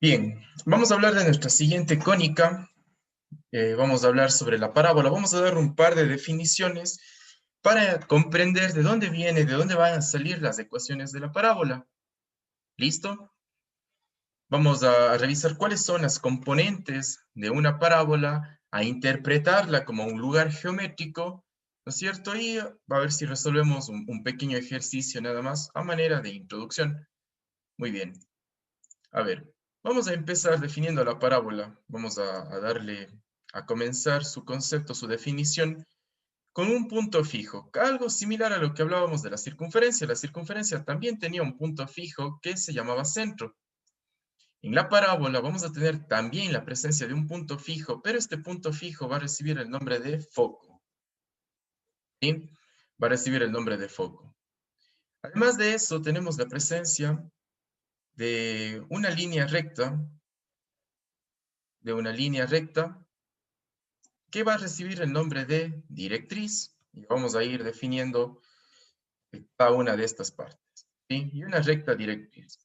Bien, vamos a hablar de nuestra siguiente cónica. Vamos a hablar sobre la parábola. Vamos a dar un par de definiciones para comprender de dónde viene, de dónde van a salir las ecuaciones de la parábola. ¿Listo? Vamos a revisar cuáles son las componentes de una parábola, a interpretarla como un lugar geométrico, ¿no es cierto? Y a ver si resolvemos un pequeño ejercicio nada más a manera de introducción. Muy bien. A ver, vamos a empezar definiendo la parábola. Vamos a darle a comenzar su concepto, su definición, con un punto fijo, algo similar a lo que hablábamos de la circunferencia. La circunferencia también tenía un punto fijo que se llamaba centro. En la parábola vamos a tener también la presencia de un punto fijo, pero este punto fijo va a recibir el nombre de foco. ¿Sí? Va a recibir el nombre de foco. Además de eso, tenemos la presencia de una línea recta, que va a recibir el nombre de directriz. Y vamos a ir definiendo cada una de estas partes. ¿Sí? Y una recta directriz.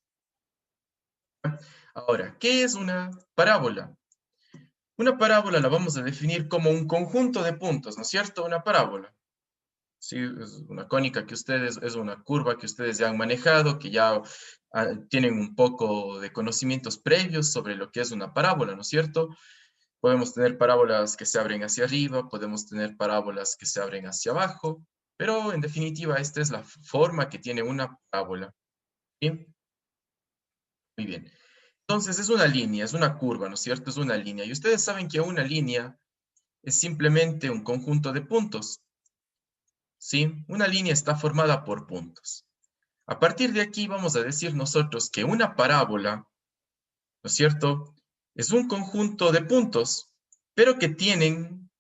Ahora, ¿qué es una parábola? Una parábola la vamos a definir como un conjunto de puntos, ¿no es cierto? Una parábola. Sí, es una cónica que ustedes, es una curva que ustedes ya han manejado, que ya tienen un poco de conocimientos previos sobre lo que es una parábola, ¿no es cierto? Podemos tener parábolas que se abren hacia arriba, podemos tener parábolas que se abren hacia abajo, pero en definitiva esta es la forma que tiene una parábola. ¿Sí? Muy bien. Entonces es una línea, es una curva, ¿no es cierto? Es una línea. Y ustedes saben que una línea es simplemente un conjunto de puntos. ¿Sí? Una línea está formada por puntos. A partir de aquí vamos a decir nosotros que una parábola, ¿no es cierto? Es un conjunto de puntos, pero que tienen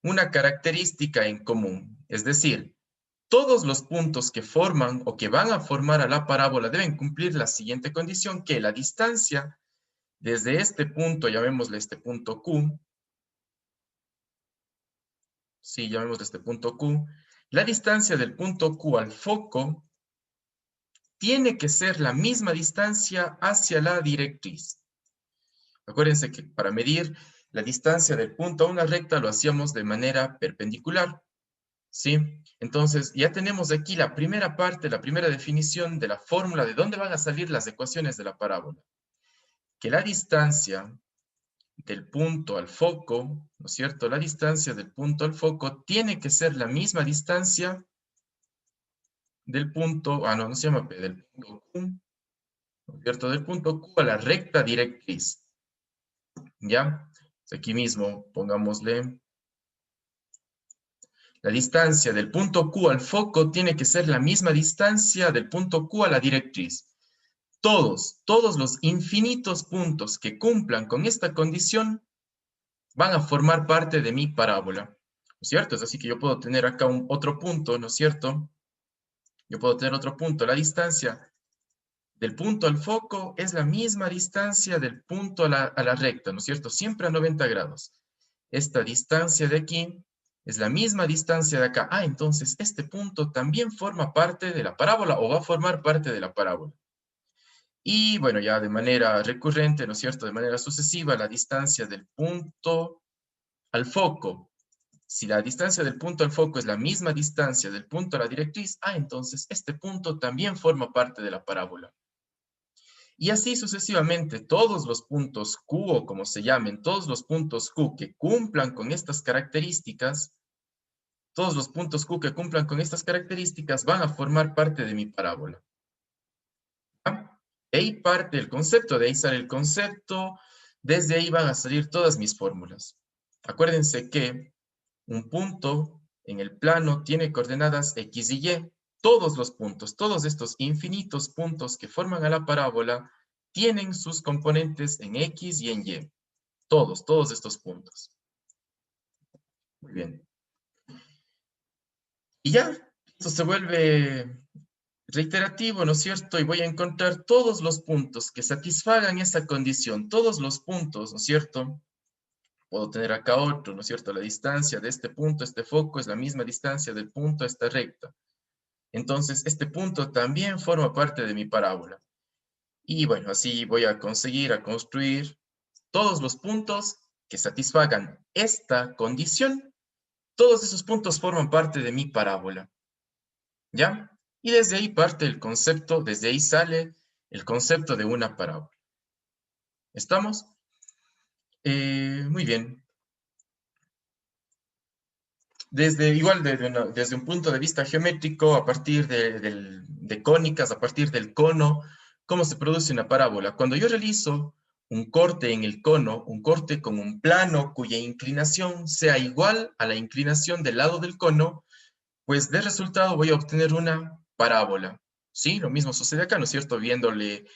una característica en común. Es decir, todos los puntos que forman o que van a formar a la parábola deben cumplir la siguiente condición, que la distancia desde este punto, llamémosle este punto Q, sí, llamémosle este punto Q, la distancia del punto Q al foco tiene que ser la misma distancia hacia la directriz. Acuérdense que para medir la distancia del punto a una recta lo hacíamos de manera perpendicular. ¿Sí? Entonces, ya tenemos aquí la primera parte, la primera definición de la fórmula de dónde van a salir las ecuaciones de la parábola. Que la distancia del punto al foco, ¿no es cierto? La distancia del punto al foco tiene que ser la misma distancia del punto, no se llama P, del punto Q, ¿no es cierto? Del punto Q a la recta directriz. ¿Ya? Aquí mismo pongámosle la distancia del punto Q al foco tiene que ser la misma distancia del punto Q a la directriz. Todos los infinitos puntos que cumplan con esta condición van a formar parte de mi parábola, ¿no es cierto? Es así que yo puedo tener acá otro punto, ¿no es cierto? Yo puedo tener otro punto. La distancia del punto al foco es la misma distancia del punto a la recta, ¿no es cierto? Siempre a 90 grados. Esta distancia de aquí es la misma distancia de acá. Entonces este punto también forma parte de la parábola o va a formar parte de la parábola. Y bueno, ya de manera recurrente, ¿no es cierto? De manera sucesiva, la distancia del punto al foco. Si la distancia del punto al foco es la misma distancia del punto a la directriz, entonces este punto también forma parte de la parábola. Y así sucesivamente, todos los puntos Q, o como se llamen, todos los puntos Q que cumplan con estas características, todos los puntos Q que cumplan con estas características van a formar parte de mi parábola. De ahí parte el concepto, de ahí sale el concepto, desde ahí van a salir todas mis fórmulas. Acuérdense que un punto en el plano tiene coordenadas X y Y. Todos los puntos, todos estos infinitos puntos que forman a la parábola, tienen sus componentes en X y en Y. Todos estos puntos. Muy bien. Y ya, esto se vuelve reiterativo, ¿no es cierto? Y voy a encontrar todos los puntos que satisfagan esa condición, todos los puntos, ¿no es cierto? Puedo tener acá otro, ¿no es cierto? La distancia de este punto a este foco es la misma distancia del punto a esta recta. Entonces, este punto también forma parte de mi parábola. Y bueno, así voy a conseguir a construir todos los puntos que satisfagan esta condición. Todos esos puntos forman parte de mi parábola. ¿Ya? Y desde ahí parte el concepto, desde ahí sale el concepto de una parábola. ¿Estamos? Muy bien. Desde un punto de vista geométrico, a partir de cónicas, a partir del cono, ¿cómo se produce una parábola? Cuando yo realizo un corte en el cono, un corte con un plano cuya inclinación sea igual a la inclinación del lado del cono, pues de resultado voy a obtener una parábola. Sí, lo mismo sucede acá, ¿no es cierto? Viéndole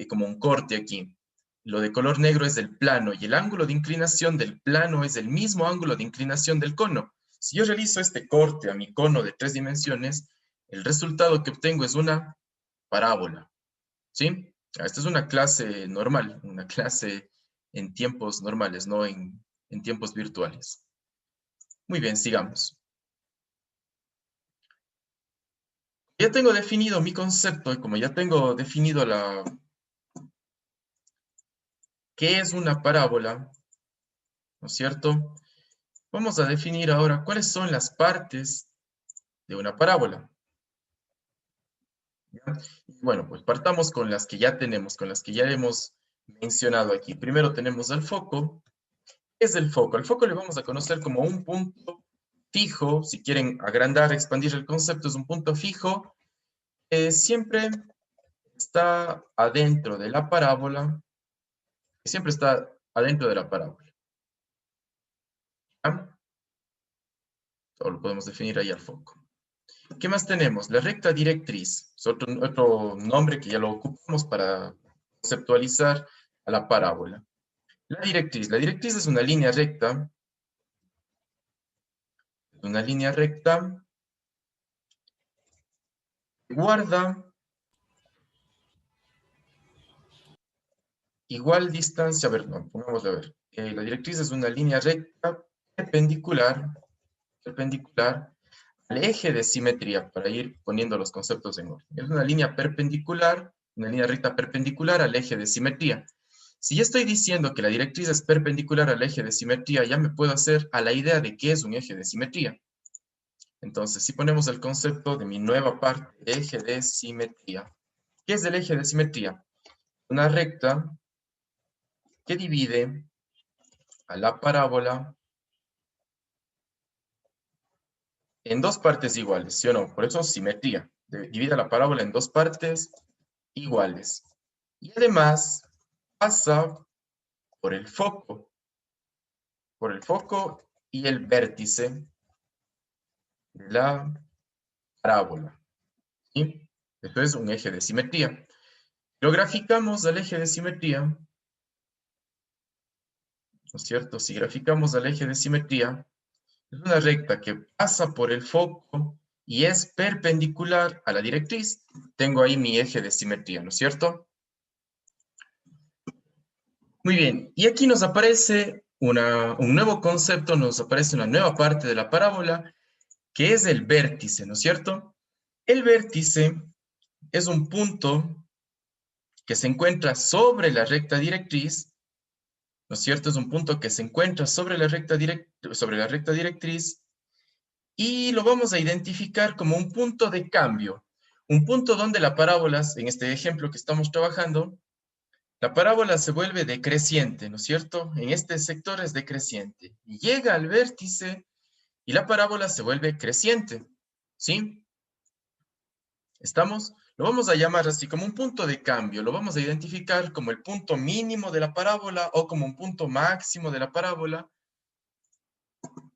como un corte aquí. Lo de color negro es el plano y el ángulo de inclinación del plano es el mismo ángulo de inclinación del cono. Si yo realizo este corte a mi cono de 3 dimensiones, el resultado que obtengo es una parábola. ¿Sí? Esta es una clase normal, una clase en tiempos normales, no en tiempos virtuales. Muy bien, sigamos. Ya tengo definido mi concepto y como ya tengo definido qué es una parábola, ¿no es cierto? Vamos a definir ahora cuáles son las partes de una parábola. ¿Ya? Bueno, pues partamos con las que ya tenemos, con las que ya hemos mencionado aquí. Primero tenemos el foco. ¿Qué es el foco? El foco le vamos a conocer como un punto fijo. Si quieren agrandar, expandir el concepto, es un punto fijo. Siempre está adentro de la parábola. Siempre está adentro de la parábola. ¿Ya? O lo podemos definir ahí al foco. ¿Qué más tenemos? La recta directriz. Es otro nombre que ya lo ocupamos para conceptualizar a la parábola. La directriz. La directriz es una línea recta. Una línea recta que guarda igual distancia. A ver, no, pongámoslo a ver. La directriz es una línea recta perpendicular al eje de simetría, para ir poniendo los conceptos en orden. Es una línea perpendicular, una línea recta perpendicular al eje de simetría. Si ya estoy diciendo que la directriz es perpendicular al eje de simetría, ya me puedo hacer a la idea de qué es un eje de simetría. Entonces, si ponemos el concepto de mi nueva parte, eje de simetría. ¿Qué es el eje de simetría? Una recta que divide a la parábola en dos partes iguales, ¿sí o no? Por eso simetría. Divide la parábola en dos partes iguales. Y además pasa por el foco y el vértice de la parábola. ¿Sí? Esto es un eje de simetría. Lo graficamos al eje de simetría, ¿no es cierto? Si graficamos al eje de simetría, es una recta que pasa por el foco y es perpendicular a la directriz. Tengo ahí mi eje de simetría, ¿no es cierto? Muy bien, y aquí nos aparece un nuevo concepto, nos aparece una nueva parte de la parábola, que es el vértice, ¿no es cierto? El vértice es un punto que se encuentra sobre la recta directriz, ¿no es cierto? Es un punto que se encuentra sobre sobre la recta directriz y lo vamos a identificar como un punto de cambio, un punto donde la parábola, en este ejemplo que estamos trabajando, la parábola se vuelve decreciente, ¿no es cierto? En este sector es decreciente. Y llega al vértice y la parábola se vuelve creciente, ¿sí? ¿Estamos? Lo vamos a llamar así como un punto de cambio. Lo vamos a identificar como el punto mínimo de la parábola o como un punto máximo de la parábola.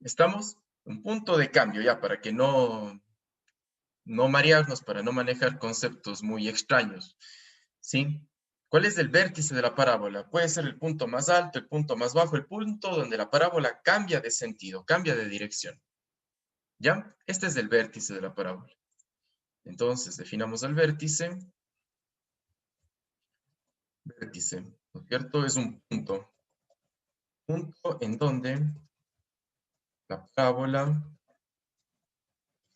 ¿Estamos? Un punto de cambio, ya, para que no marearnos, para no manejar conceptos muy extraños, ¿sí? ¿Cuál es el vértice de la parábola? Puede ser el punto más alto, el punto más bajo, el punto donde la parábola cambia de sentido, cambia de dirección. ¿Ya? Este es el vértice de la parábola. Entonces, definamos el vértice. Vértice, ¿no es cierto? Es un punto en donde la parábola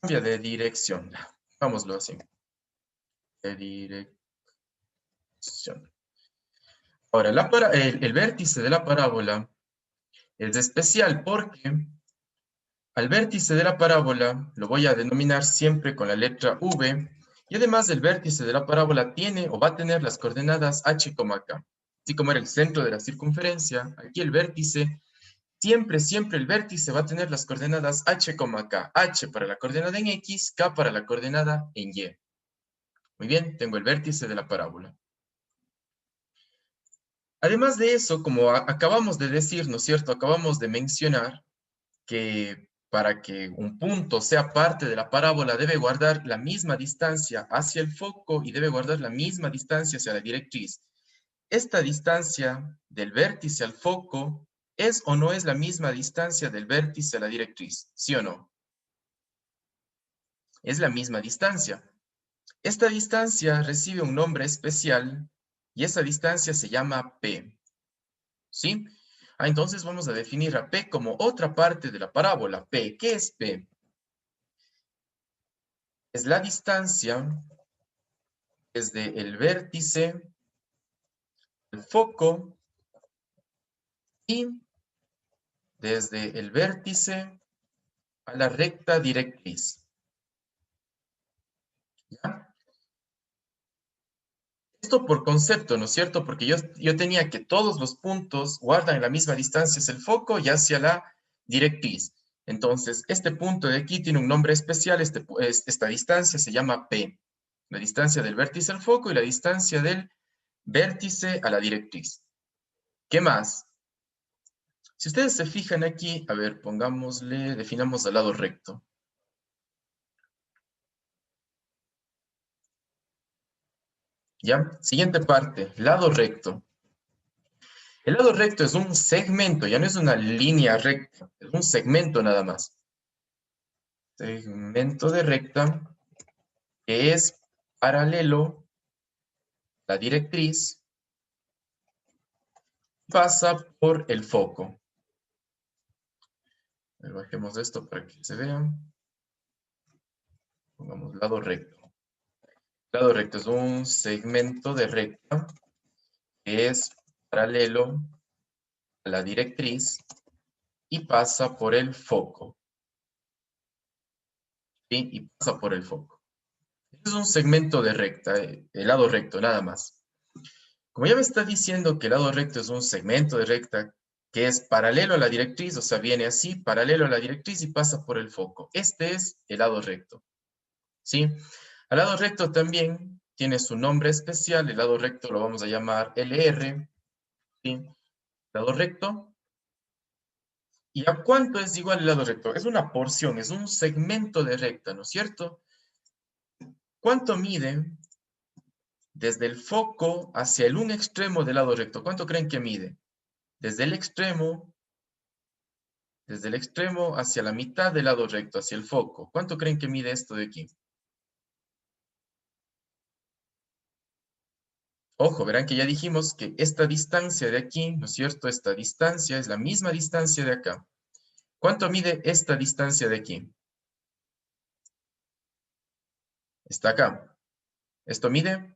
cambia de dirección. Hagámoslo así. De dirección. Ahora, el vértice de la parábola es especial porque al vértice de la parábola lo voy a denominar siempre con la letra V, y además el vértice de la parábola tiene o va a tener las coordenadas h, k. Así como era el centro de la circunferencia, aquí el vértice, siempre el vértice va a tener las coordenadas h, k. H para la coordenada en x, k para la coordenada en y. Muy bien, tengo el vértice de la parábola. Además de eso, como acabamos de decir, ¿no es cierto? Acabamos de mencionar que para que un punto sea parte de la parábola debe guardar la misma distancia hacia el foco y debe guardar la misma distancia hacia la directriz. Esta distancia del vértice al foco ¿es o no es la misma distancia del vértice a la directriz? ¿Sí o no? Es la misma distancia. Esta distancia recibe un nombre especial y esa distancia se llama P. ¿Sí? Entonces vamos a definir a P como otra parte de la parábola. P, ¿qué es P? Es la distancia desde el vértice al foco y desde el vértice a la recta directriz. ¿Ya? Esto por concepto, ¿no es cierto? Porque yo tenía que todos los puntos guardan la misma distancia hacia el foco y hacia la directriz. Entonces, este punto de aquí tiene un nombre especial, esta distancia se llama P. La distancia del vértice al foco y la distancia del vértice a la directriz. ¿Qué más? Si ustedes se fijan aquí, a ver, definamos el lado recto. ¿Ya? Siguiente parte, lado recto. El lado recto es un segmento, ya no es una línea recta, es un segmento nada más. Segmento de recta que es paralelo a la directriz, pasa por el foco. A ver, bajemos esto para que se vea. Pongamos lado recto. Lado recto es un segmento de recta que es paralelo a la directriz y pasa por el foco. ¿Sí? Y pasa por el foco. Este es un segmento de recta, el lado recto, nada más. Como ya me está diciendo que el lado recto es un segmento de recta que es paralelo a la directriz, o sea, viene así, paralelo a la directriz y pasa por el foco. Este es el lado recto. ¿Sí? Al lado recto también tiene su nombre especial, el lado recto lo vamos a llamar LR. ¿Sí? Lado recto. ¿Y a cuánto es igual el lado recto? Es una porción, es un segmento de recta, ¿no es cierto? ¿Cuánto mide desde el foco hacia un extremo del lado recto? ¿Cuánto creen que mide? Desde el extremo hacia la mitad del lado recto, hacia el foco. ¿Cuánto creen que mide esto de aquí? Ojo, verán que ya dijimos que esta distancia de aquí, ¿no es cierto? Esta distancia es la misma distancia de acá. ¿Cuánto mide esta distancia de aquí? Está acá. ¿Esto mide?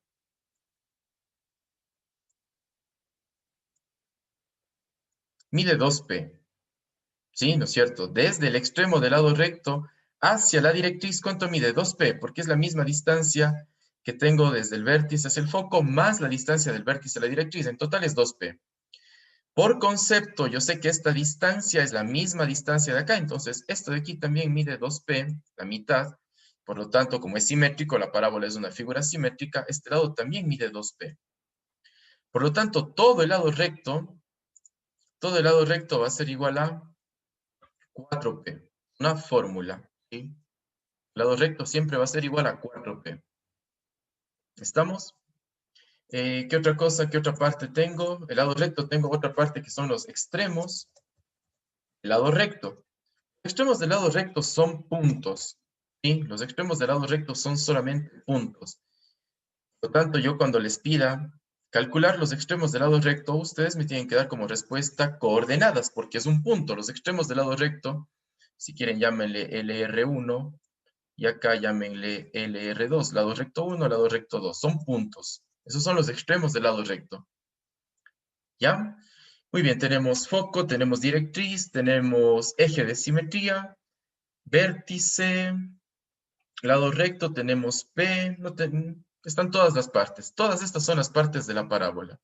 Mide 2p. ¿Sí? ¿No es cierto? Desde el extremo del lado recto hacia la directriz, ¿cuánto mide? 2p, porque es la misma distancia que tengo desde el vértice hacia el foco más la distancia del vértice a la directriz. En total es 2p. Por concepto, yo sé que esta distancia es la misma distancia de acá, entonces esto de aquí también mide 2p, la mitad. Por lo tanto, como es simétrico, la parábola es una figura simétrica, este lado también mide 2p. Por lo tanto, todo el lado recto va a ser igual a 4p. Una fórmula, ¿sí? El lado recto siempre va a ser igual a 4p. ¿Estamos? ¿Qué otra cosa, qué otra parte tengo? El lado recto tengo otra parte que son los extremos. El lado recto. Los extremos del lado recto son puntos. ¿Sí? Los extremos del lado recto son solamente puntos. Por lo tanto, yo cuando les pida calcular los extremos del lado recto, ustedes me tienen que dar como respuesta coordenadas, porque es un punto. Los extremos del lado recto, si quieren llámenle LR1, y acá llámenle LR2, lado recto 1, lado recto 2, son puntos. Esos son los extremos del lado recto. ¿Ya? Muy bien, tenemos foco, tenemos directriz, tenemos eje de simetría, vértice, lado recto, tenemos P, están todas las partes. Todas estas son las partes de la parábola.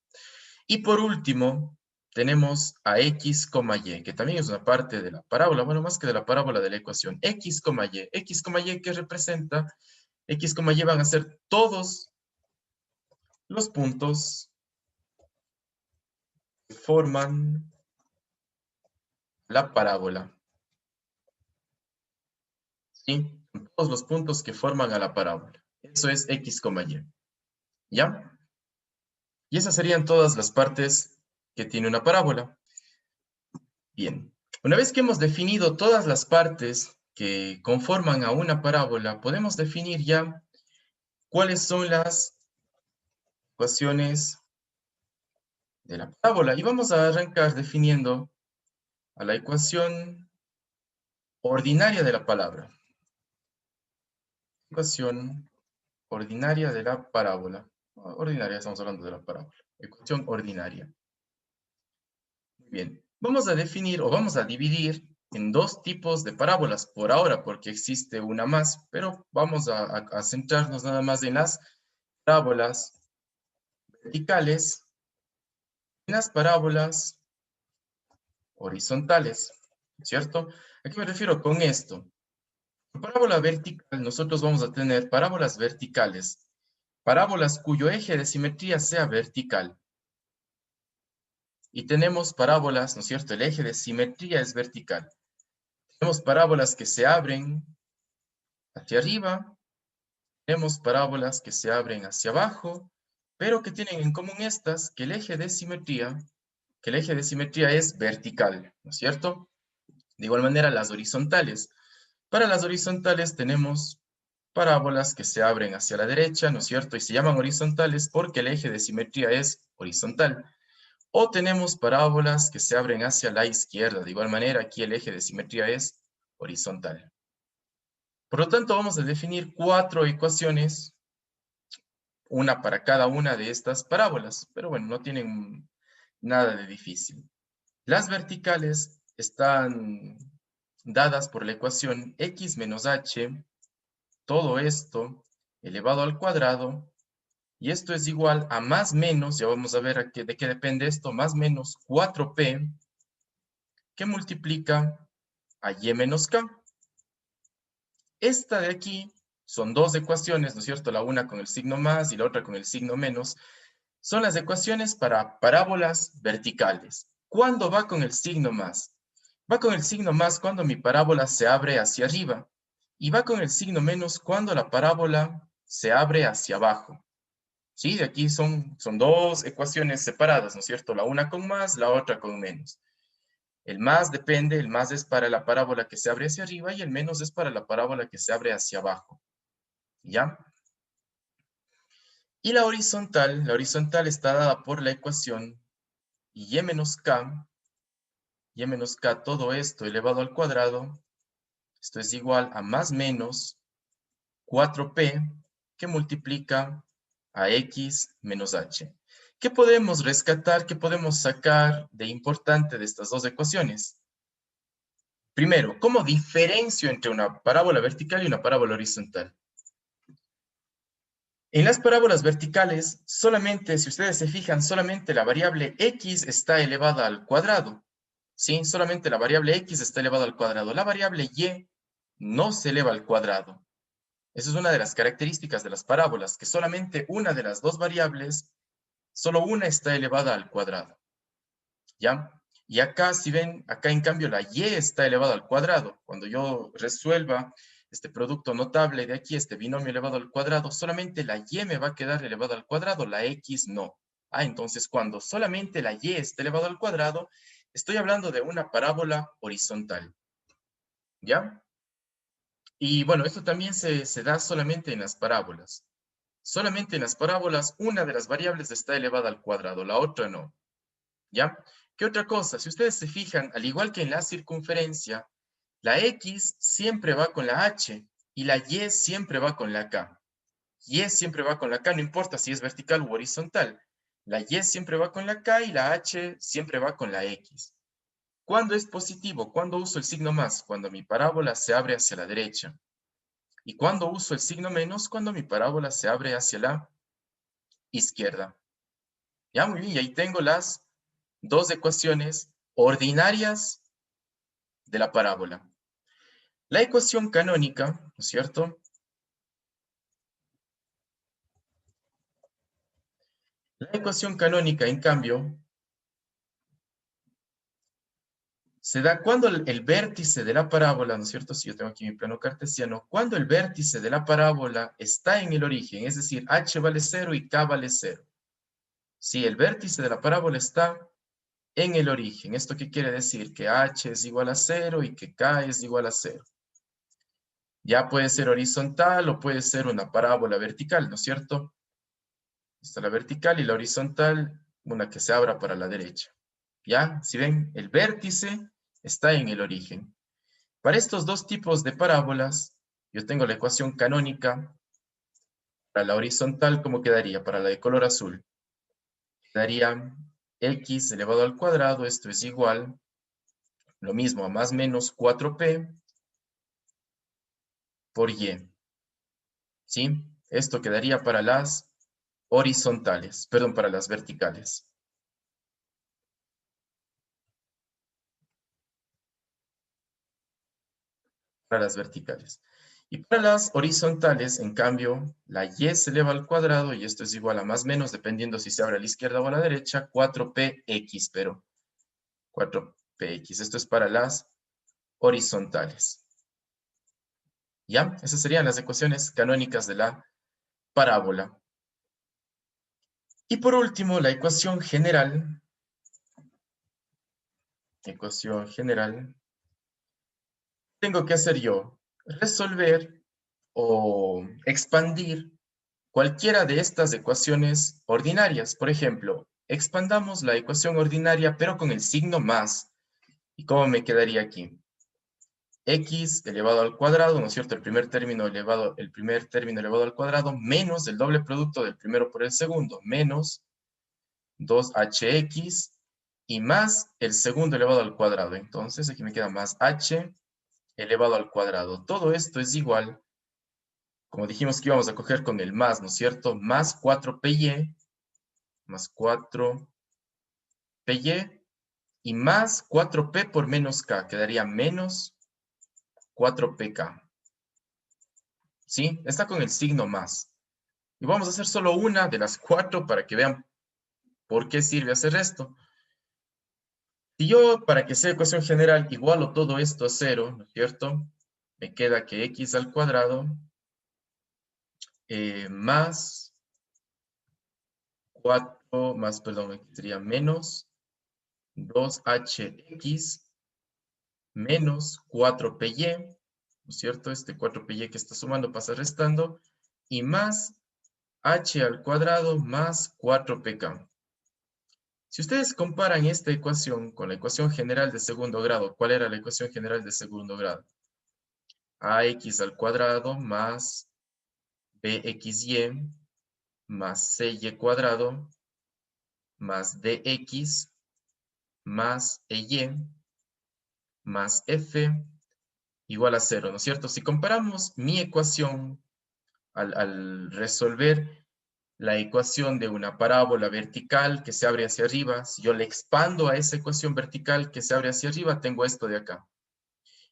Y por último, tenemos a X, Y, que también es una parte de la parábola, bueno, más que de la parábola de la ecuación. X, Y. X, Y, ¿qué representa? X, Y van a ser todos los puntos que forman la parábola. ¿Sí? Todos los puntos que forman a la parábola. Eso es X, Y. ¿Ya? Y esas serían todas las partes que tiene una parábola. Bien. Una vez que hemos definido todas las partes que conforman a una parábola, podemos definir ya cuáles son las ecuaciones de la parábola. Y vamos a arrancar definiendo a la ecuación ordinaria de la palabra. Ecuación ordinaria de la parábola. Ordinaria, estamos hablando de la parábola. Ecuación ordinaria. Muy bien. Vamos a definir o vamos a dividir en dos tipos de parábolas por ahora, porque existe una más, pero vamos a centrarnos nada más en las parábolas verticales y en las parábolas horizontales, ¿cierto? ¿A qué me refiero con esto? En parábola vertical, nosotros vamos a tener parábolas verticales, parábolas cuyo eje de simetría sea vertical. Y tenemos parábolas, ¿no es cierto? El eje de simetría es vertical. Tenemos parábolas que se abren hacia arriba, tenemos parábolas que se abren hacia abajo, pero que tienen en común estas que el eje de simetría, es vertical, ¿no es cierto? De igual manera, las horizontales. Para las horizontales tenemos parábolas que se abren hacia la derecha, ¿no es cierto? Y se llaman horizontales porque el eje de simetría es horizontal. O tenemos parábolas que se abren hacia la izquierda. De igual manera, aquí el eje de simetría es horizontal. Por lo tanto, vamos a definir 4 ecuaciones, una para cada una de estas parábolas. Pero bueno, no tienen nada de difícil. Las verticales están dadas por la ecuación x menos h, todo esto elevado al cuadrado, y esto es igual a más menos, ya vamos a ver de qué depende esto, más menos 4p, que multiplica a y menos k. Esta de aquí son dos ecuaciones, ¿no es cierto? La una con el signo más y la otra con el signo menos. Son las ecuaciones para parábolas verticales. ¿Cuándo va con el signo más? Va con el signo más cuando mi parábola se abre hacia arriba. Y va con el signo menos cuando la parábola se abre hacia abajo. Sí, de aquí son dos ecuaciones separadas, ¿no es cierto? La una con más, la otra con menos. El más depende, el más es para la parábola que se abre hacia arriba y el menos es para la parábola que se abre hacia abajo. ¿Ya? Y la horizontal está dada por la ecuación y menos k, todo esto elevado al cuadrado, esto es igual a más menos 4p, que multiplica a x menos h. ¿Qué podemos rescatar? ¿Qué podemos sacar de importante de estas dos ecuaciones? Primero, ¿cómo diferencio entre una parábola vertical y una parábola horizontal? En las parábolas verticales, solamente, si ustedes se fijan, solamente la variable x está elevada al cuadrado. ¿Sí? Solamente la variable x está elevada al cuadrado. La variable y no se eleva al cuadrado. Esa es una de las características de las parábolas, que solamente una de las dos variables, solo una está elevada al cuadrado. ¿Ya? Y acá, si ven, acá en cambio la y está elevada al cuadrado. Cuando yo resuelva este producto notable de aquí, este binomio elevado al cuadrado, solamente la y me va a quedar elevada al cuadrado, la x no. Entonces cuando solamente la y está elevada al cuadrado, estoy hablando de una parábola horizontal. ¿Ya? Y bueno, esto también se da solamente en las parábolas. Solamente en las parábolas una de las variables está elevada al cuadrado, la otra no. ¿Ya? ¿Qué otra cosa? Si ustedes se fijan, al igual que en la circunferencia, la x siempre va con la h y la y siempre va con la k. Y siempre va con la K, no importa si es vertical u horizontal. La Y siempre va con la K y la H siempre va con la X. ¿Cuándo es positivo? ¿Cuándo uso el signo más? Cuando mi parábola se abre hacia la derecha. ¿Y cuándo uso el signo menos? Cuando mi parábola se abre hacia la izquierda. Ya, muy bien, y ahí tengo las dos ecuaciones ordinarias de la parábola. La ecuación canónica, ¿no es cierto? La ecuación canónica, en cambio, se da cuando el vértice de la parábola, ¿no es cierto? Si yo tengo aquí mi plano cartesiano, cuando el vértice de la parábola está en el origen, es decir, h vale 0 y k vale 0. Si el vértice de la parábola está en el origen, ¿esto qué quiere decir? Que h es igual a 0 y que k es igual a 0. Ya puede ser horizontal o puede ser una parábola vertical, ¿no es cierto? Está la vertical y la horizontal, una que se abra para la derecha. ¿Ya? Si ven, el vértice está en el origen. Para estos dos tipos de parábolas, yo tengo la ecuación canónica. Para la horizontal, ¿cómo quedaría? Para la de color azul. Quedaría x elevado al cuadrado, esto es igual, lo mismo, a más menos 4p por y. ¿Sí? Esto quedaría para las horizontales, perdón, para las verticales. Para las verticales. Y para las horizontales, en cambio, la y se eleva al cuadrado, y esto es igual a más menos, dependiendo si se abre a la izquierda o a la derecha, 4px, pero 4px. Esto es para las horizontales. ¿Ya? Esas serían las ecuaciones canónicas de la parábola. Y por último, la ecuación general. Ecuación general. Tengo que hacer yo resolver o expandir cualquiera de estas ecuaciones ordinarias. Por ejemplo, expandamos la ecuación ordinaria, pero con el signo más. ¿Y cómo me quedaría aquí? X elevado al cuadrado, ¿no es cierto? El primer término elevado al cuadrado, menos el doble producto del primero por el segundo, menos 2hx, y más el segundo elevado al cuadrado. Entonces, aquí me queda más h elevado al cuadrado. Todo esto es igual, como dijimos que íbamos a coger con el más, ¿no es cierto? Más 4py, más 4py, y más 4p por menos k, quedaría menos 4pk. ¿Sí? Está con el signo más. Y vamos a hacer solo una de las cuatro para que vean por qué sirve hacer esto. Si yo, para que sea ecuación general, igualo todo esto a 0, ¿no es cierto? Me queda que x al cuadrado más 4, más, perdón, sería menos 2hx menos 4py, ¿no es cierto? Este 4py que está sumando pasa restando, y más h al cuadrado más 4pk. Si ustedes comparan esta ecuación con la ecuación general de segundo grado, ¿cuál era la ecuación general de segundo grado? Ax al cuadrado más bxy más cy cuadrado más dx más ey más f igual a 0, ¿no es cierto? Si comparamos mi ecuación al resolver la ecuación de una parábola vertical que se abre hacia arriba, si yo le expando a esa ecuación vertical que se abre hacia arriba, tengo esto de acá.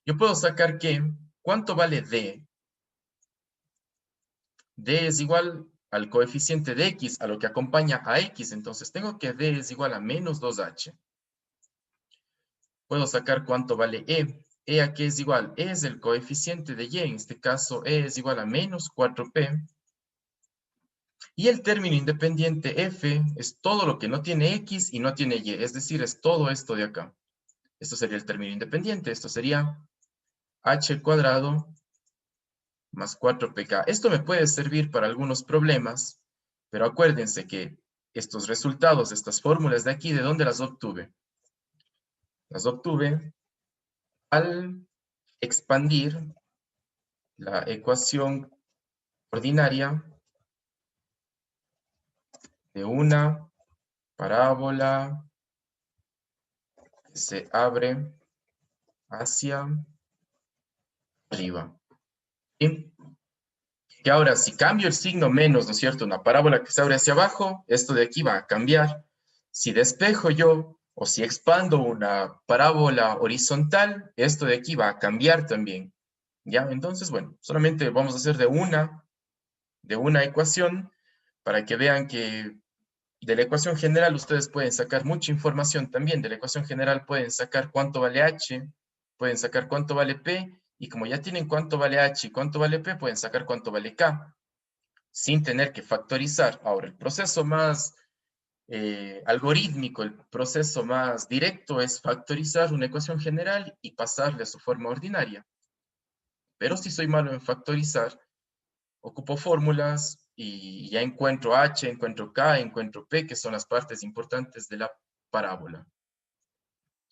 Yo puedo sacar que, ¿cuánto vale d? D es igual al coeficiente de x, a lo que acompaña a x, entonces tengo que d es igual a menos 2h. Puedo sacar cuánto vale e. ¿E a qué es igual? E es el coeficiente de y, en este caso e es igual a menos 4p. Y el término independiente f es todo lo que no tiene x y no tiene y, es decir, es todo esto de acá. Esto sería el término independiente, esto sería h cuadrado más 4pk. Esto me puede servir para algunos problemas, pero acuérdense que estos resultados, estas fórmulas de aquí, ¿de dónde las obtuve? Las obtuve al expandir la ecuación ordinaria de una parábola que se abre hacia arriba. ¿Sí? Que ahora, si cambio el signo menos, ¿no es cierto? Una parábola que se abre hacia abajo, esto de aquí va a cambiar. Si despejo yo, o si expando una parábola horizontal, esto de aquí va a cambiar también. ¿Ya? Entonces, bueno, solamente vamos a hacer de una ecuación para que vean que de la ecuación general ustedes pueden sacar mucha información también. De la ecuación general pueden sacar cuánto vale h, pueden sacar cuánto vale p, y como ya tienen cuánto vale h y cuánto vale p, pueden sacar cuánto vale k, sin tener que factorizar. Ahora, el proceso más algorítmico, el proceso más directo es factorizar una ecuación general y pasarle a su forma ordinaria. Pero si soy malo en factorizar, ocupo fórmulas y ya encuentro h, encuentro k, encuentro p, que son las partes importantes de la parábola.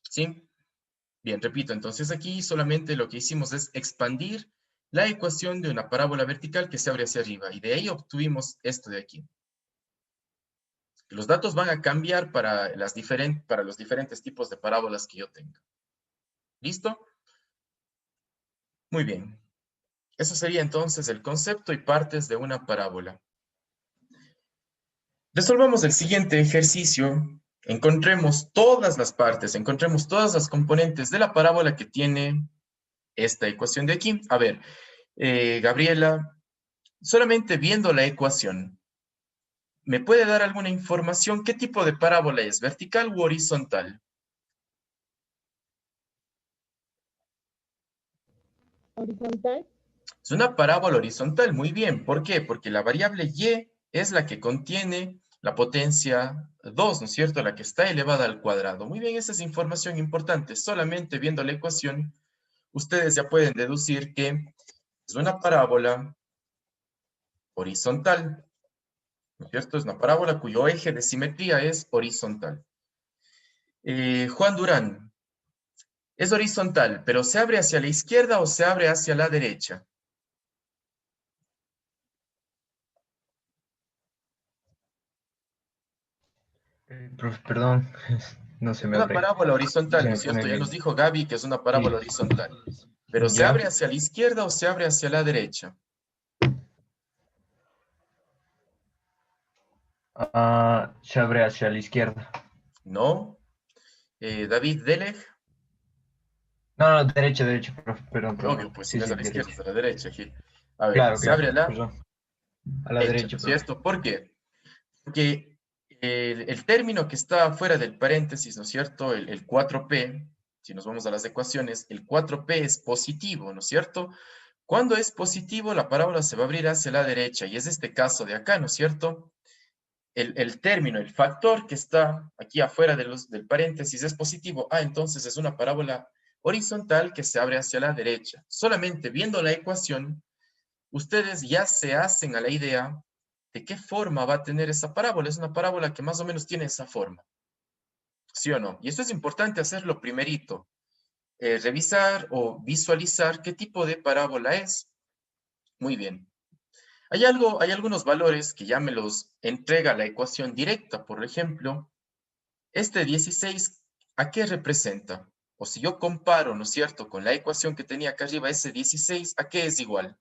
¿Sí? Bien, repito, entonces aquí solamente lo que hicimos es expandir la ecuación de una parábola vertical que se abre hacia arriba, y de ahí obtuvimos esto de aquí. Los datos van a cambiar para los diferentes tipos de parábolas que yo tenga. ¿Listo? Muy bien. Eso sería entonces el concepto y partes de una parábola. Resolvamos el siguiente ejercicio. Encontremos todas las partes, encontremos todas las componentes de la parábola que tiene esta ecuación de aquí. A ver, Gabriela, solamente viendo la ecuación, ¿me puede dar alguna información? ¿Qué tipo de parábola es? ¿Vertical u horizontal? Horizontal. Es una parábola horizontal, muy bien. ¿Por qué? Porque la variable y es la que contiene la potencia 2, ¿no es cierto? La que está elevada al cuadrado. Muy bien, esa es información importante. Solamente viendo la ecuación, ustedes ya pueden deducir que es una parábola horizontal, ¿no es cierto? Es una parábola cuyo eje de simetría es horizontal. Juan Durán, es horizontal, pero ¿se abre hacia la izquierda o se abre hacia la derecha? Profe, perdón, no se Es me una abre, parábola no horizontal, se ¿no me es pone cierto? Ya nos bien. dijo Gaby que es una parábola Sí, horizontal. Pero ¿se ya. abre hacia la izquierda o se abre hacia la derecha? Se abre hacia la izquierda. No. David Delej, No, no, derecha, derecha, profe, perdón, obvio, perdón. pues si Sí, no es sí, a la izquierda, derecha. es a la derecha, Gil. A ver, Claro, se claro, abre a la perdón. A la derecha, ¿no derecha, es profe. cierto? ¿Por qué? Porque el término que está fuera del paréntesis, ¿no es cierto? El 4p, si nos vamos a las ecuaciones, el 4p es positivo, ¿no es cierto? Cuando es positivo, la parábola se va a abrir hacia la derecha, y es este caso de acá, ¿no es cierto? El término, el factor que está aquí afuera del paréntesis es positivo. Entonces es una parábola horizontal que se abre hacia la derecha. Solamente viendo la ecuación, ustedes ya se hacen a la idea de qué forma va a tener esa parábola. Es una parábola que más o menos tiene esa forma. ¿Sí o no? Y esto es importante hacerlo primerito. Revisar o visualizar qué tipo de parábola es. Muy bien. Hay algunos valores que ya me los entrega la ecuación directa. Por ejemplo, este 16, ¿a qué representa? O si yo comparo, ¿no es cierto?, con la ecuación que tenía acá arriba, ese 16, ¿a qué es igual?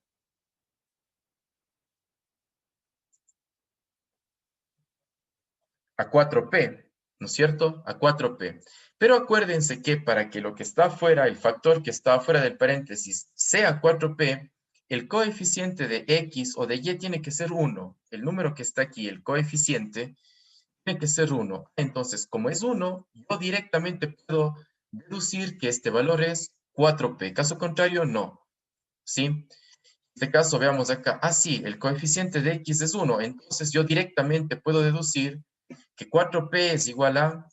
A 4p, ¿no es cierto? A 4p. Pero acuérdense que para que lo que está afuera, el factor que está afuera del paréntesis, sea 4p, el coeficiente de x o de y tiene que ser 1. El número que está aquí, el coeficiente, tiene que ser 1. Entonces, como es 1, yo directamente puedo deducir que este valor es 4p. Caso contrario, no. ¿Sí? En este caso, veamos acá. Sí, el coeficiente de x es 1. Entonces, yo directamente puedo deducir que 4p es igual a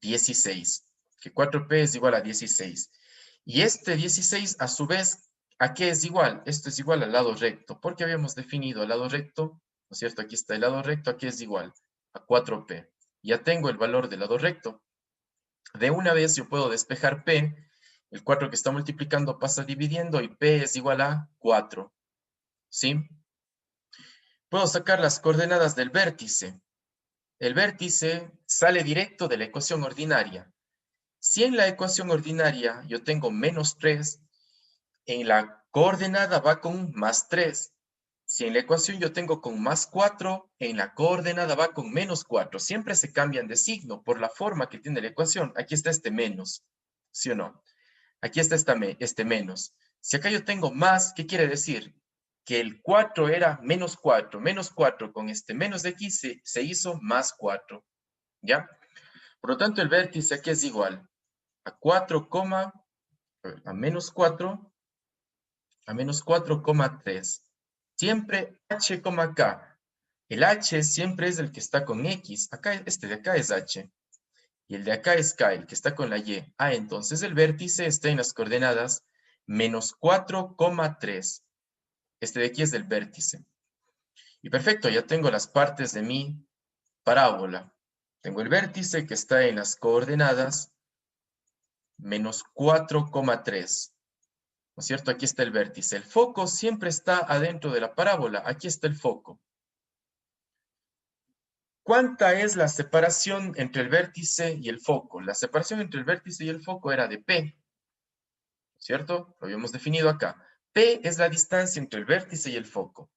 16. Que 4p es igual a 16. Y este 16, a su vez, ¿a qué es igual? Esto es igual al lado recto. Porque habíamos definido el lado recto, ¿no es cierto? Aquí está el lado recto, ¿a qué es igual? A 4p. Ya tengo el valor del lado recto. De una vez yo puedo despejar p. El 4 que está multiplicando pasa dividiendo y p es igual a 4. ¿Sí? Puedo sacar las coordenadas del vértice. El vértice sale directo de la ecuación ordinaria. Si en la ecuación ordinaria yo tengo menos 3, en la coordenada va con más 3. Si en la ecuación yo tengo con más 4, en la coordenada va con menos 4. Siempre se cambian de signo por la forma que tiene la ecuación. Aquí está este menos, ¿sí o no? Aquí está este menos. Si acá yo tengo más, ¿qué quiere decir? Que el 4 era menos 4. Menos 4 con este menos de aquí se hizo más 4. ¿Ya? Por lo tanto, el vértice aquí es igual a 4, a menos 4, a menos 4,3. Siempre h, k. El h siempre es el que está con x. Acá, este de acá es h. Y el de acá es k, el que está con la y. Ah, entonces el vértice está en las coordenadas menos 4,3. Este de aquí es el vértice. Y perfecto, ya tengo las partes de mi parábola. Tengo el vértice que está en las coordenadas menos 4,3. ¿No es cierto? Aquí está el vértice. El foco siempre está adentro de la parábola. Aquí está el foco. ¿Cuánta es la separación entre el vértice y el foco? La separación entre el vértice y el foco era de P. ¿Cierto? Lo habíamos definido acá. P es la distancia entre el vértice y el foco.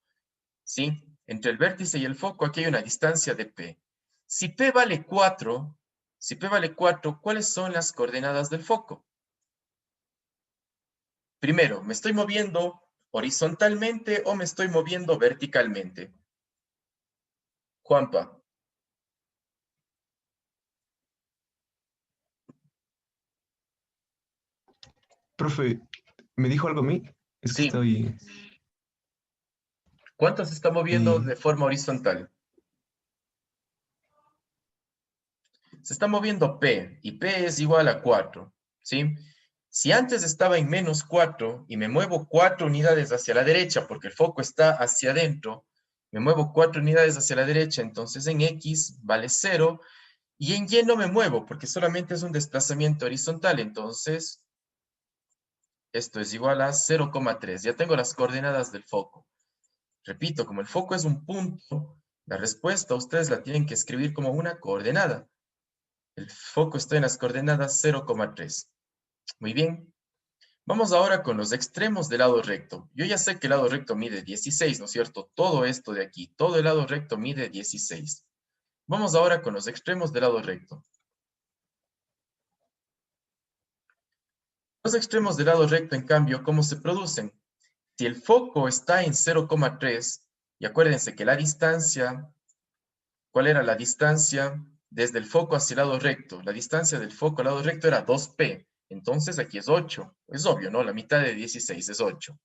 ¿Sí? Entre el vértice y el foco aquí hay una distancia de P. Si P vale 4, ¿cuáles son las coordenadas del foco? Primero, ¿me estoy moviendo horizontalmente o me estoy moviendo verticalmente? Juanpa. Profe, ¿me dijo algo a mí? Es que Sí. estoy... ¿Cuánto se está moviendo de forma horizontal? Se está moviendo P, y P es igual a 4, ¿sí? Si antes estaba en menos 4 y me muevo 4 unidades hacia la derecha porque el foco está hacia adentro, me muevo 4 unidades hacia la derecha, entonces en X vale 0, y en Y no me muevo porque solamente es un desplazamiento horizontal, entonces esto es igual a 0,3. Ya tengo las coordenadas del foco. Repito, como el foco es un punto, la respuesta ustedes la tienen que escribir como una coordenada. El foco está en las coordenadas 0,3. Muy bien. Vamos ahora con los extremos del lado recto. Yo ya sé que el lado recto mide 16, ¿no es cierto? Todo esto de aquí, todo el lado recto mide 16. Vamos ahora con los extremos del lado recto. Los extremos del lado recto, en cambio, ¿cómo se producen? Si el foco está en 0,3, y acuérdense que la distancia, ¿cuál era la distancia desde el foco hacia el lado recto? La distancia del foco al lado recto era 2P. Entonces aquí es 8. Es obvio, ¿no? La mitad de 16 es 8.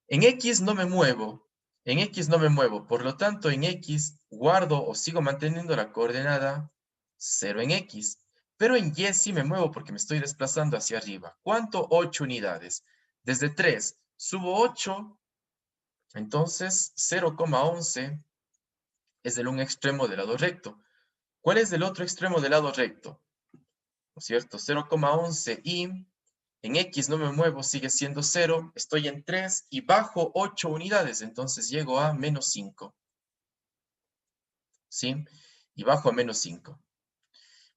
En X no me muevo. En X no me muevo. Por lo tanto, en X guardo o sigo manteniendo la coordenada 0 en X. Pero en Y sí me muevo porque me estoy desplazando hacia arriba. ¿Cuánto? 8 unidades. Desde 3 subo 8. Entonces 0,11 es del un extremo del lado recto. ¿Cuál es el otro extremo del lado recto? ¿No es cierto? 0,11 y en X no me muevo, sigue siendo 0, estoy en 3 y bajo 8 unidades, entonces llego a menos 5. ¿Sí? Y bajo a menos 5.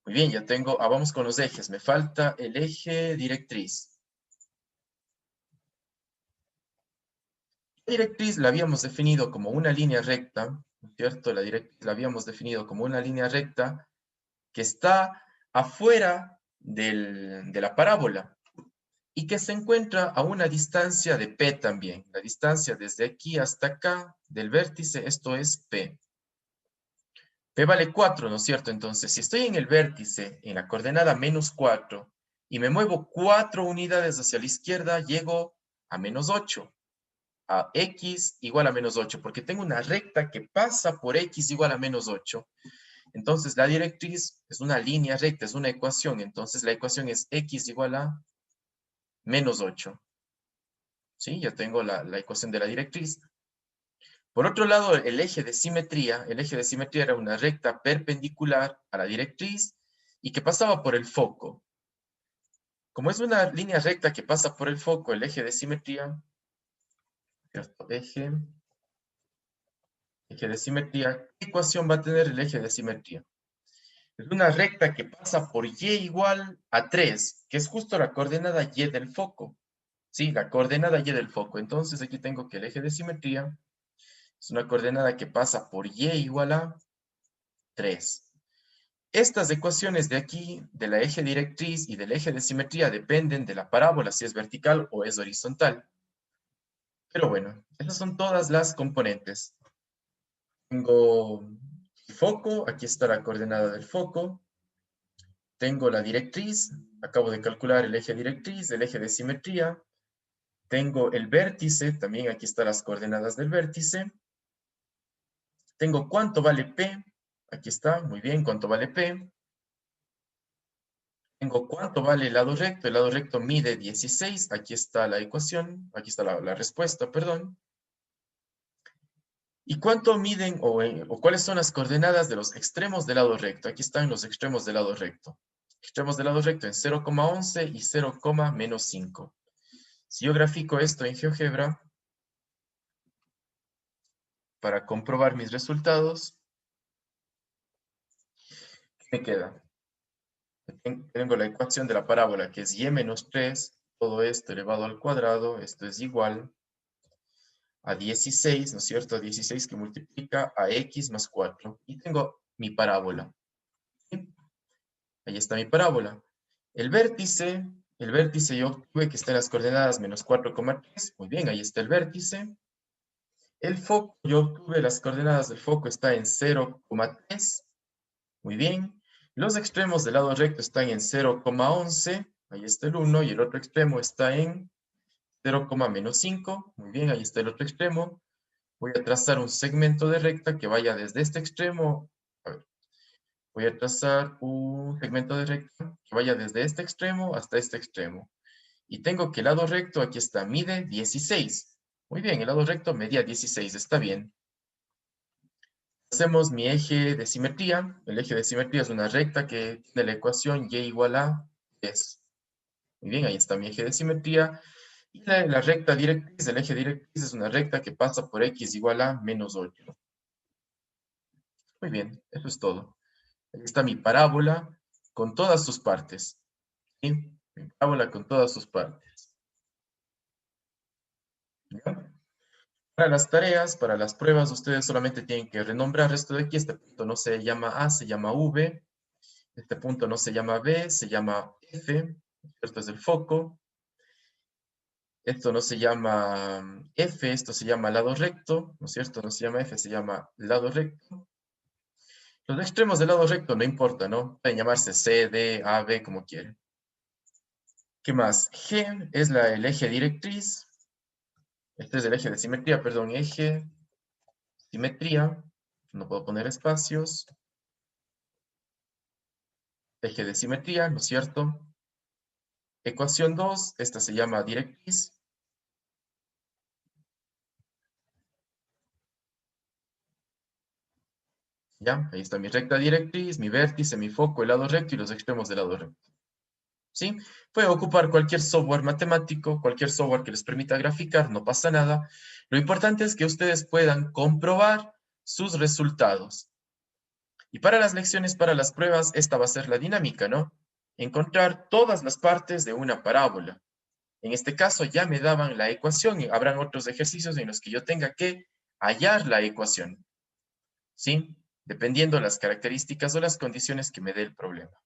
Muy bien, ya tengo, vamos con los ejes, me falta el eje directriz. La directriz la habíamos definido como una línea recta, ¿no es cierto? La directriz la habíamos definido como una línea recta que está afuera de la parábola y que se encuentra a una distancia de P también. La distancia desde aquí hasta acá del vértice, esto es P. P vale 4, ¿no es cierto? Entonces, si estoy en el vértice, en la coordenada menos 4, y me muevo 4 unidades hacia la izquierda, llego a menos 8. A X igual a menos 8, porque tengo una recta que pasa por X igual a menos 8. Entonces, la directriz es una línea recta, es una ecuación. Entonces, la ecuación es X igual a menos 8. ¿Sí? Ya tengo la ecuación de la directriz. Por otro lado, el eje de simetría era una recta perpendicular a la directriz y que pasaba por el foco. Como es una línea recta que pasa por el foco, el eje de simetría, ¿cierto? Eje Eje de simetría. ¿Qué ecuación va a tener el eje de simetría? Es una recta que pasa por y igual a 3, que es justo la coordenada y del foco. Sí, la coordenada y del foco. Entonces aquí tengo que el eje de simetría es una coordenada que pasa por y igual a 3. Estas ecuaciones de aquí, de la eje directriz y del eje de simetría, dependen de la parábola, si es vertical o es horizontal. Pero bueno, esas son todas las componentes. Tengo el foco, aquí está la coordenada del foco. Tengo la directriz, acabo de calcular el eje directriz, el eje de simetría. Tengo el vértice, también aquí están las coordenadas del vértice. Tengo cuánto vale P, aquí está, muy bien, cuánto vale P. Tengo cuánto vale el lado recto mide 16, aquí está la ecuación, aquí está la respuesta, perdón. ¿Y cuánto miden o cuáles son las coordenadas de los extremos del lado recto? Aquí están los extremos del lado recto. Extremos del lado recto en 0,11 y 0,-5. Si yo grafico esto en GeoGebra, para comprobar mis resultados, ¿qué me queda? Tengo la ecuación de la parábola, que es y menos 3, todo esto elevado al cuadrado, esto es igual a 16, ¿no es cierto? A 16 que multiplica a x más 4. Y tengo mi parábola. ¿Sí? Ahí está mi parábola. El vértice yo obtuve que está en las coordenadas menos 4,3. Muy bien, ahí está el vértice. El foco, yo obtuve las coordenadas del foco, está en 0,3. Muy bien. Los extremos del lado recto están en 0,11. Ahí está el 1. Y el otro extremo está en 0,-5. Muy bien, ahí está el otro extremo. Voy a trazar un segmento de recta que vaya desde este extremo. A ver, voy a trazar un segmento de recta que vaya desde este extremo hasta este extremo. Y tengo que el lado recto, aquí está, mide 16. Muy bien, el lado recto medía 16, está bien. Hacemos mi eje de simetría. El eje de simetría es una recta que tiene la ecuación y igual a 10. Muy bien, ahí está mi eje de simetría. Y la recta directriz, el eje directriz es una recta que pasa por x igual a menos 8. Muy bien, eso es todo. Aquí está mi parábola con todas sus partes. ¿Sí? Mi parábola con todas sus partes. ¿Ya? Para las tareas, para las pruebas, ustedes solamente tienen que renombrar esto de aquí. Este punto no se llama A, se llama V. Este punto no se llama B, se llama F. Esto es el foco. Esto no se llama F, esto se llama lado recto, ¿no es cierto? No se llama F, se llama lado recto. Los extremos del lado recto no importa, ¿no? Pueden llamarse C, D, A, B, como quieran. ¿Qué más? G es el eje directriz. Este es el eje de simetría, perdón, eje, simetría. No puedo poner espacios. Eje de simetría, ¿no es cierto? Ecuación 2, esta se llama directriz. ¿Ya? Ahí está mi recta directriz, mi vértice, mi foco, el lado recto y los extremos del lado recto. ¿Sí? Puede ocupar cualquier software matemático, cualquier software que les permita graficar, no pasa nada. Lo importante es que ustedes puedan comprobar sus resultados. Y para las lecciones, para las pruebas, esta va a ser la dinámica, ¿no? Encontrar todas las partes de una parábola. En este caso ya me daban la ecuación y habrán otros ejercicios en los que yo tenga que hallar la ecuación. ¿Sí? Dependiendo las características o las condiciones que me dé el problema.